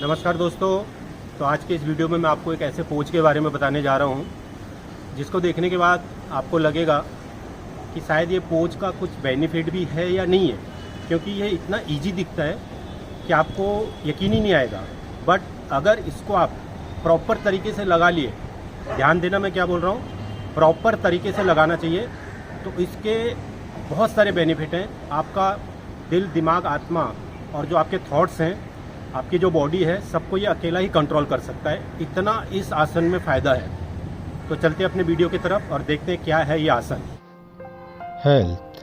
नमस्कार दोस्तों। तो आज के इस वीडियो में मैं आपको एक ऐसे पोज के बारे में बताने जा रहा हूँ जिसको देखने के बाद आपको लगेगा कि शायद ये पोज का कुछ बेनिफिट भी है या नहीं है, क्योंकि ये इतना इजी दिखता है कि आपको यकीन ही नहीं आएगा। बट अगर इसको आप प्रॉपर तरीके से लगा लिए, ध्यान देना मैं क्या बोल रहा हूँ, प्रॉपर तरीके से लगाना चाहिए, तो इसके बहुत सारे बेनिफिट हैं। आपका दिल, दिमाग, आत्मा और जो आपके थॉट्स हैं, आपकी जो बॉडी है, सबको ये अकेला ही कंट्रोल कर सकता है। इतना इस आसन में फ़ायदा है। तो चलते हैं अपने वीडियो की तरफ और देखते हैं क्या है ये आसन। Health,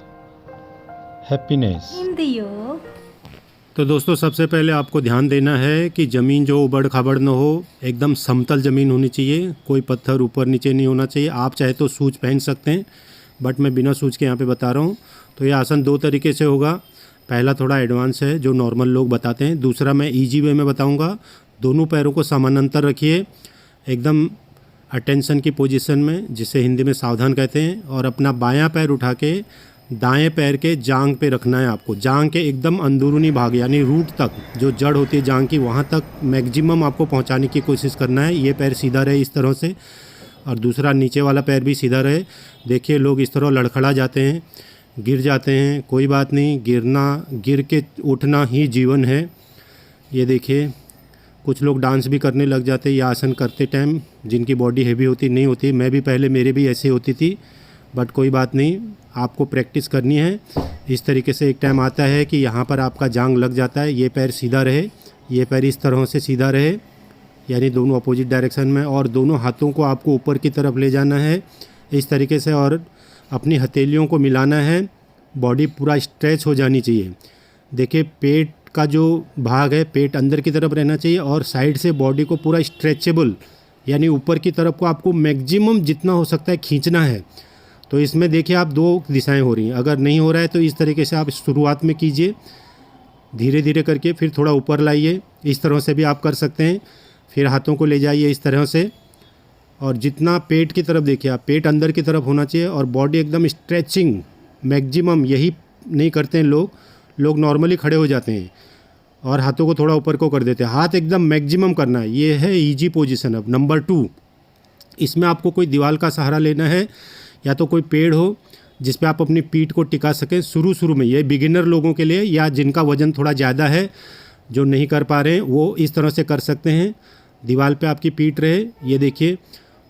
happiness. तो दोस्तों, सबसे पहले आपको ध्यान देना है कि ज़मीन जो उबड़ खाबड़ न हो, एकदम समतल ज़मीन होनी चाहिए। कोई पत्थर ऊपर नीचे नहीं होना चाहिए। आप चाहे तो शूज पहन सकते हैं, बट मैं बिना शूज के यहाँ पे बता रहा हूँ। तो ये आसन दो तरीके से होगा। पहला थोड़ा एडवांस है जो नॉर्मल लोग बताते हैं, दूसरा मैं इजी वे में बताऊंगा। दोनों पैरों को समानांतर रखिए, एकदम अटेंशन की पोजीशन में, जिसे हिंदी में सावधान कहते हैं, और अपना बायां पैर उठा के दाएं पैर के जांघ पे रखना है आपको। जांघ के एकदम अंदरूनी भाग यानी रूट तक, जो जड़ होती है जांघ की, वहाँ तक मैक्सिमम आपको पहुँचाने की कोशिश करना है। ये पैर सीधा रहे इस तरह से, और दूसरा नीचे वाला पैर भी सीधा रहे। देखिए, लोग इस तरह लड़खड़ा जाते हैं, गिर जाते हैं। कोई बात नहीं, गिर के उठना ही जीवन है। ये देखिए, कुछ लोग डांस भी करने लग जाते हैं ये आसन करते टाइम, जिनकी बॉडी हेवी होती नहीं होती। मैं भी पहले, मेरे भी ऐसे होती थी, बट कोई बात नहीं, आपको प्रैक्टिस करनी है। इस तरीके से एक टाइम आता है कि यहाँ पर आपका जांघ लग जाता है। ये पैर सीधा रहे, ये पैर इस तरह से सीधा रहे, यानी दोनों अपोजिट डायरेक्शन में, और दोनों हाथों को आपको ऊपर की तरफ ले जाना है इस तरीके से, और अपनी हथेलियों को मिलाना है। बॉडी पूरा स्ट्रेच हो जानी चाहिए। देखिए, पेट का जो भाग है, पेट अंदर की तरफ रहना चाहिए, और साइड से बॉडी को पूरा स्ट्रेचेबल, यानी ऊपर की तरफ को आपको मैक्सिमम जितना हो सकता है खींचना है। तो इसमें देखिए, आप दो दिशाएं हो रही हैं। अगर नहीं हो रहा है तो इस तरीके से आप शुरुआत में कीजिए, धीरे धीरे करके, फिर थोड़ा ऊपर लाइए। इस तरह से भी आप कर सकते हैं। फिर हाथों को ले जाइए इस तरह से, और जितना पेट की तरफ, देखिए आप, पेट अंदर की तरफ होना चाहिए, और बॉडी एकदम स्ट्रेचिंग मैक्सिमम। यही नहीं करते हैं लोग नॉर्मली खड़े हो जाते हैं और हाथों को थोड़ा ऊपर को कर देते हैं। हाथ एकदम मैक्सिमम करना है। ये है इजी पोजीशन। अब नंबर 2, इसमें आपको कोई दीवार का सहारा लेना है, या तो कोई पेड़ हो जिस पे आप अपनी पीठ को टिका सकें। शुरू में ये बिगिनर लोगों के लिए, या जिनका वज़न थोड़ा ज़्यादा है, जो नहीं कर पा रहे हैं, वो इस तरह से कर सकते हैं। दीवार पे आपकी पीठ रहे, ये देखिए,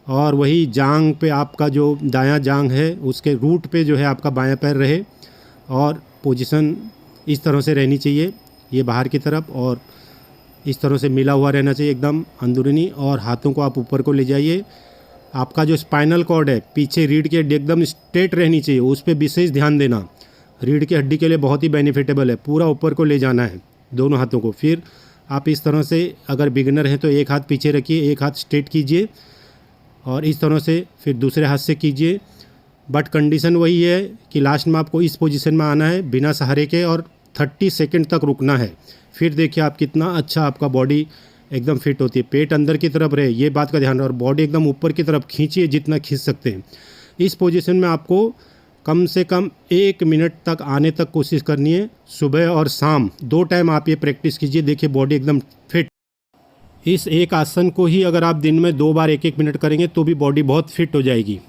और वही जांघ पे आपका जो दायां जांघ है, उसके रूट पे जो है आपका बायां पैर रहे, और पोजीशन इस तरह से रहनी चाहिए, ये बाहर की तरफ, और इस तरह से मिला हुआ रहना चाहिए एकदम अंदरूनी। और हाथों को आप ऊपर को ले जाइए। आपका जो स्पाइनल कॉर्ड है, पीछे रीढ़ की हड्डी एकदम स्ट्रेट रहनी चाहिए, उस पर विशेष ध्यान देना। रीढ़ की हड्डी के लिए बहुत ही बेनिफिटेबल है। पूरा ऊपर को ले जाना है दोनों हाथों को। फिर आप इस तरह से, अगर बिगिनर हैं तो एक हाथ पीछे रखिए, एक हाथ स्ट्रेट कीजिए, और इस तरह से फिर दूसरे हाथ से कीजिए। बट कंडीशन वही है कि लास्ट में आपको इस पोजीशन में आना है बिना सहारे के, और 30 सेकंड तक रुकना है। फिर देखिए आप कितना अच्छा आपका बॉडी एकदम फिट होती है। पेट अंदर की तरफ रहे, ये बात का ध्यान रहे, और बॉडी एकदम ऊपर की तरफ खींचिए जितना खींच सकते हैं। इस पोजीशन में आपको कम से कम 1 मिनट तक आने तक कोशिश करनी है। सुबह और शाम 2 टाइम आप ये प्रैक्टिस कीजिए। देखिए, बॉडी एकदम फिट। इस एक आसन को ही अगर आप दिन में 2 बार 1-1 मिनट करेंगे तो भी बॉडी बहुत फिट हो जाएगी।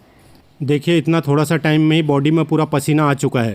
देखिए, इतना थोड़ा सा टाइम में ही बॉडी में पूरा पसीना आ चुका है।